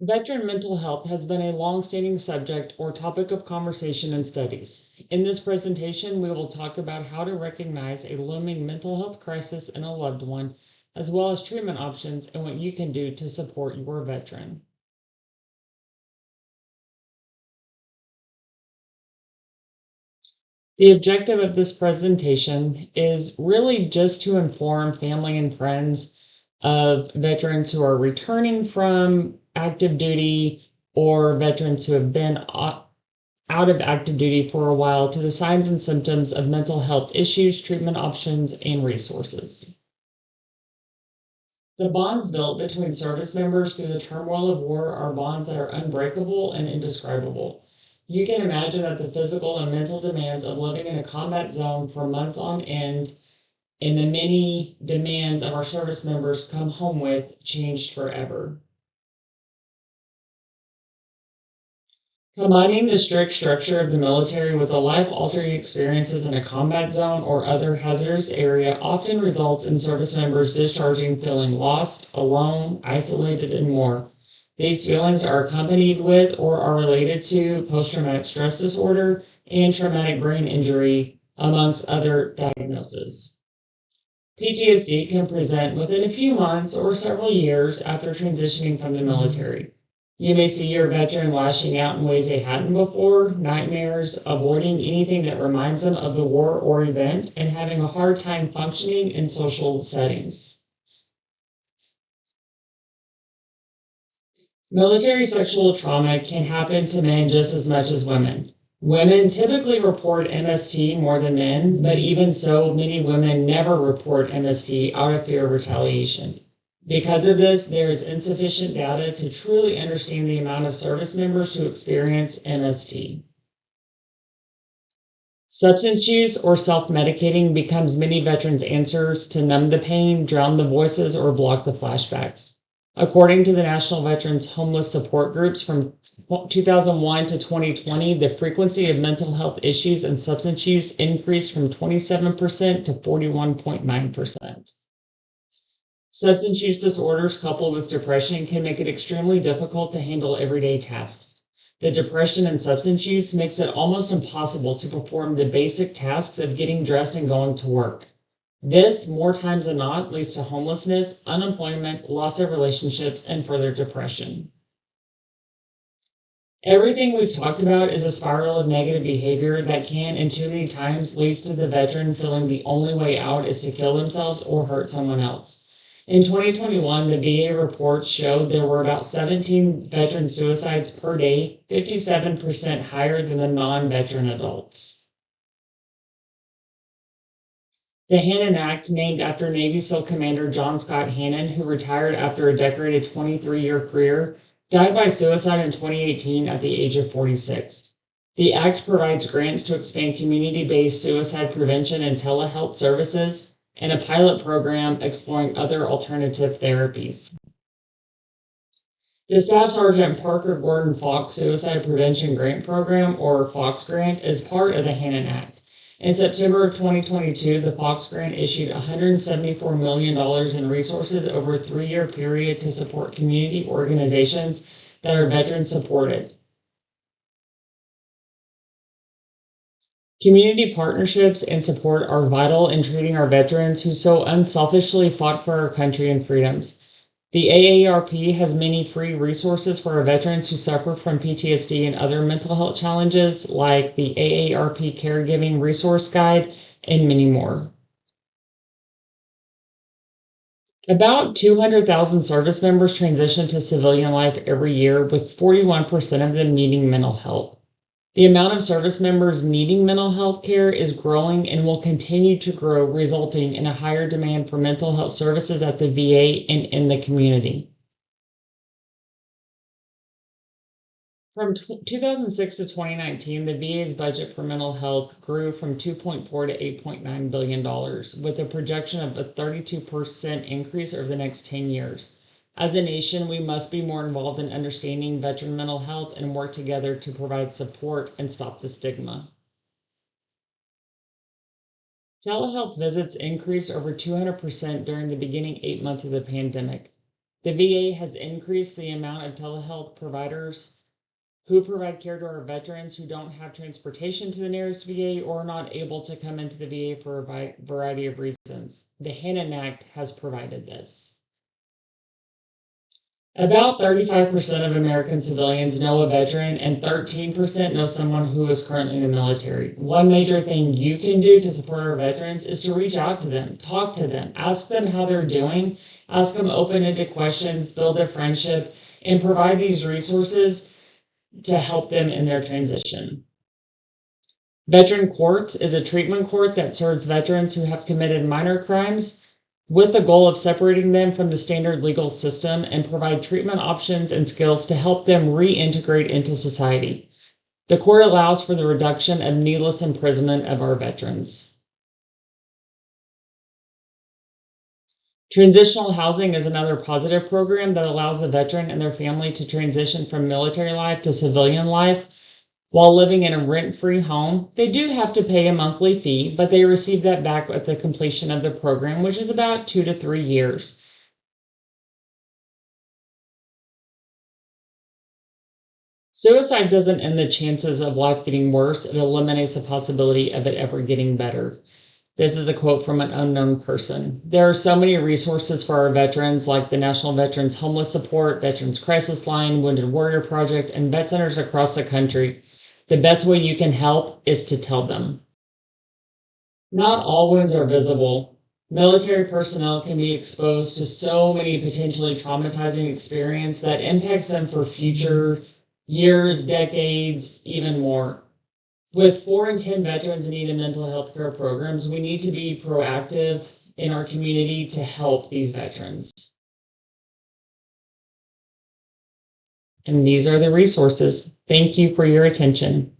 Veteran mental health has been a long-standing subject or topic of conversation and studies. In this presentation, we will talk about how to recognize a looming mental health crisis in a loved one, as well as treatment options and what you can do to support your veteran. The objective of this presentation is really just to inform family and friends of veterans who are returning from active duty or veterans who have been out of active duty for a while to the signs and symptoms of mental health issues, treatment options, and resources. The bonds built between service members through the turmoil of war are bonds that are unbreakable and indescribable. You can imagine that the physical and mental demands of living in a combat zone for months on end and the many demands of our service members come home with changed forever. Combining the strict structure of the military with the life-altering experiences in a combat zone or other hazardous area often results in service members discharging feeling lost, alone, isolated, and more. These feelings are accompanied with or are related to post-traumatic stress disorder and traumatic brain injury, amongst other diagnoses. PTSD can present within a few months or several years after transitioning from the military. You may see your veteran lashing out in ways they hadn't before, nightmares, avoiding anything that reminds them of the war or event, and having a hard time functioning in social settings. Military sexual trauma can happen to men just as much as women. Women typically report MST more than men, but even so, many women never report MST out of fear of retaliation. Because of this, there is insufficient data to truly understand the amount of service members who experience MST. Substance use or self-medicating becomes many veterans' answers to numb the pain, drown the voices, or block the flashbacks. According to the National Veterans Homeless Support Groups from 2001 to 2020, the frequency of mental health issues and substance use increased from 27% to 41.9%. Substance use disorders coupled with depression can make it extremely difficult to handle everyday tasks. The depression and substance use makes it almost impossible to perform the basic tasks of getting dressed and going to work. This, more times than not, leads to homelessness, unemployment, loss of relationships, and further depression. Everything we've talked about is a spiral of negative behavior that can, and too many times, leads to the veteran feeling the only way out is to kill themselves or hurt someone else. In 2021, the VA reports showed there were about 17 veteran suicides per day, 57% higher than the non-veteran adults. The Hannon Act, named after Navy SEAL Commander John Scott Hannon, who retired after a decorated 23-year career, died by suicide in 2018 at the age of 46. The act provides grants to expand community-based suicide prevention and telehealth services, and a pilot program exploring other alternative therapies. The Staff Sergeant Parker Gordon Fox Suicide Prevention Grant Program, or Fox Grant, is part of the Hannon Act. In September of 2022, the Fox Grant issued $174 million in resources over a 3-year period to support community organizations that are veteran supported. Community partnerships and support are vital in treating our veterans who so unselfishly fought for our country and freedoms. The AARP has many free resources for our veterans who suffer from PTSD and other mental health challenges, like the AARP Caregiving Resource Guide and many more. About 200,000 service members transition to civilian life every year, with 41% of them needing mental health. The amount of service members needing mental health care is growing and will continue to grow, resulting in a higher demand for mental health services at the VA and in the community. From 2006 to 2019, the VA's budget for mental health grew from $2.4 to $8.9 billion, with a projection of a 32% increase over the next 10 years. As a nation, we must be more involved in understanding veteran mental health and work together to provide support and stop the stigma. Telehealth visits increased over 200% during the beginning 8 months of the pandemic. The VA has increased the amount of telehealth providers who provide care to our veterans who don't have transportation to the nearest VA or are not able to come into the VA for a variety of reasons. The Hannon Act has provided this. About 35% of American civilians know a veteran, and 13% know someone who is currently in the military. One major thing you can do to support our veterans is to reach out to them, talk to them, ask them how they're doing, ask them open-ended questions, build a friendship, and provide these resources to help them in their transition. Veteran Courts is a treatment court that serves veterans who have committed minor crimes with the goal of separating them from the standard legal system and provide treatment options and skills to help them reintegrate into society. The court allows for the reduction of needless imprisonment of our veterans. Transitional housing is another positive program that allows a veteran and their family to transition from military life to civilian life while living in a rent-free home. They do have to pay a monthly fee, but they receive that back at the completion of the program, which is about 2 to 3 years. Suicide doesn't end the chances of life getting worse. It eliminates the possibility of it ever getting better. This is a quote from an unknown person. There are so many resources for our veterans, like the National Veterans Homeless Support, Veterans Crisis Line, Wounded Warrior Project, and vet centers across the country. The best way you can help is to tell them. Not all wounds are visible. Military personnel can be exposed to so many potentially traumatizing experiences that impacts them for future years, decades, even more. With 4 in 10 veterans needing mental health care programs, we need to be proactive in our community to help these veterans. And these are the resources. Thank you for your attention.